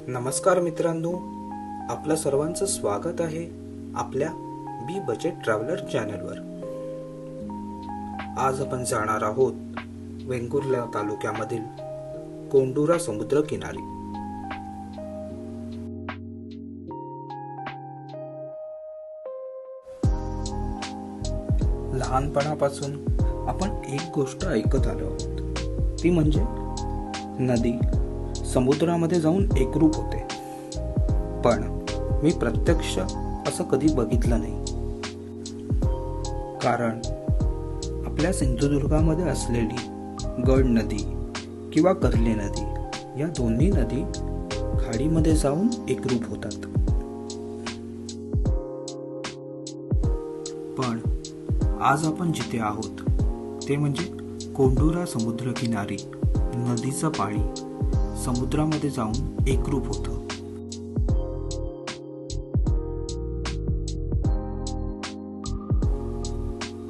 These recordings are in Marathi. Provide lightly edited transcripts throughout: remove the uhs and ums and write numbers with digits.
नमस्कार मित्रांनो, आपलं सर्वांचं स्वागत आहे आपल्या बी बजेट ट्रॅव्हलर चॅनलवर। आज आपण जाणार आहोत वेंगुर्ला तालुक्यामधील कोंडुरा समुद्र किनारी। लहानपणापासून आपण एक गोष्ट ऐकत आलो आहोत, ती म्हणजे नदी समुद्रामध्ये जाऊन एकरूप होते, पण मी प्रत्यक्ष असं कधी बघितलं नाही। कारण आपल्या सिंधुदुर्गामध्ये असलेली गड नदी किंवा कर्ले नदी या दोन्ही नदी खाडीमध्ये जाऊन एकरूप होतात, पण आज आपण जिथे आहोत ते म्हणजे कोंडुरा समुद्र किनारी। नदीचं पाणी समुद्रामध्ये जाऊन एकरूप होतं।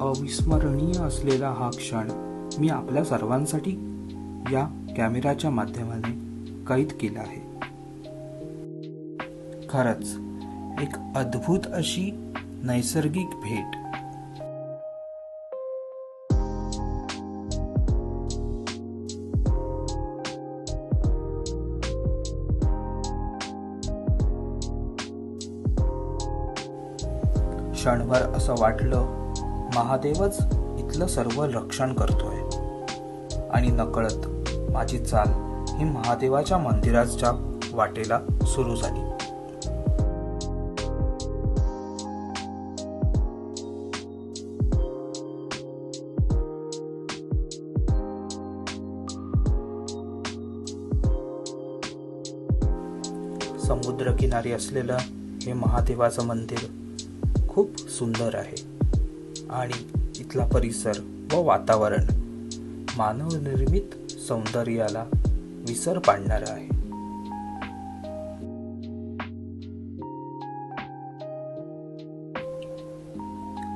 अविस्मरणीय असलेला हा क्षण मी आपल्या सर्वांसाठी या कॅमेराच्या माध्यमाने कैद केला आहे। खरंच एक अद्भुत अशी नैसर्गिक भेट। क्षणभर असं वाटलं महादेवच इथलं सर्व रक्षण करतोय, आणि नकळत माझी चाल ही महादेवाच्या मंदिराच्या वाटेला सुरू झाली। समुद्रकिनारी असलेलं हे महादेवाचं मंदिर खूप सुंदर आहे, आणि इथला परिसर व वातावरण मानवनिर्मित सौंदर्याला विसर पाडणारं आहे।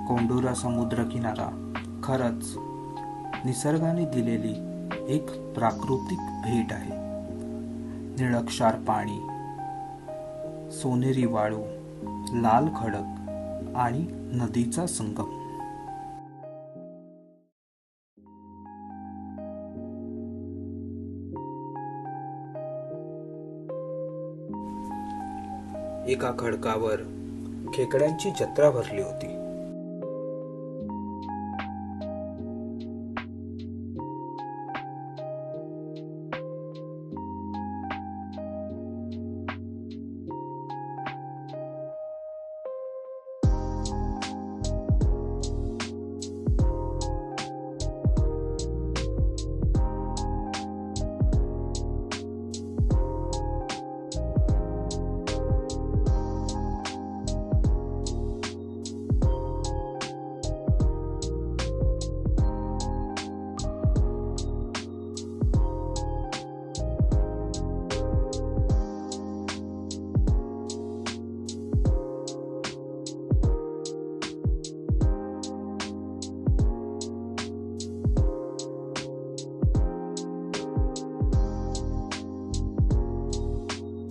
कोंडुरा समुद्र किनारा खरंच निसर्गाने दिलेली एक प्राकृतिक भेट आहे। निळक्षार पाणी, सोनेरी वाळू, लाल खडक आणि नदीचा संगम। एका खडकावर खेकड्यांची जत्रा भरली होती।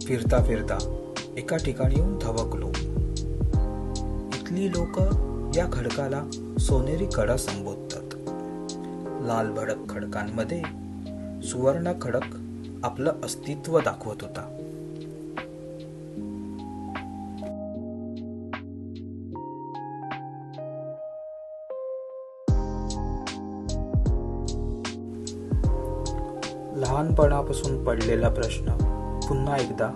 फिरता फिरता एका ठिकाणी येऊन थबकलो। इथली लोक या खडकाला सोनेरी कडा संबोधतात। लाल भडक खडकांमध्ये सुवर्ण खडक आपलं अस्तित्व दाखवत होता। लहानपणापासून पडलेला प्रश्न पुन्हा एकदा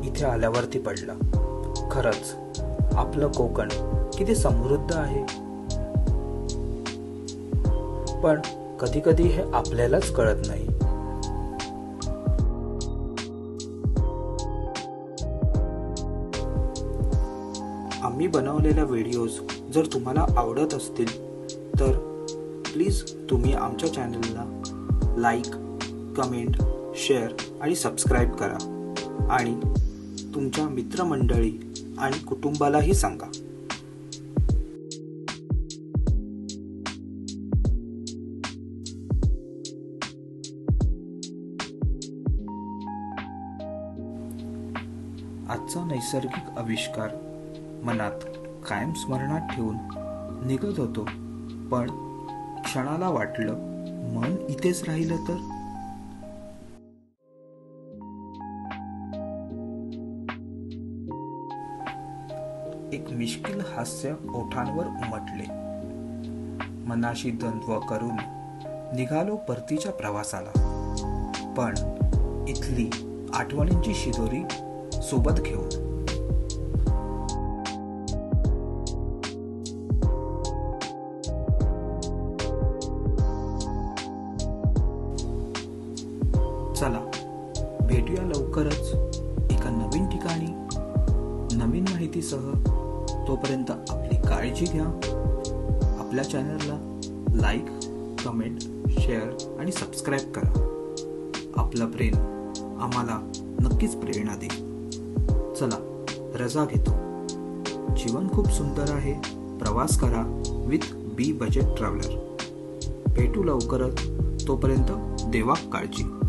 इथे आल्यावरती पडला। खरंच आपलं कोकण किती समृद्ध आहे, पण कधी कधी हे आपल्यालाच कळत नाही। आम्ही बनवलेल्या व्हिडिओज जर तुम्हाला आवडत असतील तर प्लीज तुम्ही आमच्या चॅनलला लाईक, कमेंट, शेअर आणि सबस्क्राईब करा, आणि तुमच्या मित्रमंडळी आणि कुटुंबालाही सांगा। आजचा नैसर्गिक आविष्कार मनात कायम स्मरणात ठेवून निघत होतो. पण क्षणाला वाटलं मन इथेच राहिलं तर. एक मिश्किल हास्य ओठांवर उमटले. मनाशी द्वंद्व करून निघालो परतीच्या प्रवासाला. पण इथली आठवणींची शिदोरी सोबत घेऊन. चला भेटूया लवकरच एका नवीन ठिकाणी नवीन माहितीसह. तोपर्यंत आपली काळजी घ्या. आपल्या चॅनलला लाईक, कमेंट, शेअर आणि सबस्क्राईब करा. आपलं प्रेम आम्हाला नक्कीच प्रेरणा देईल. चला रजा घेतो. जीवन खूप सुंदर आहे. प्रवास करा विथ बी बजेट ट्रॅव्हलर. भेटू लवकरच. तोपर्यंत देवा काळजी.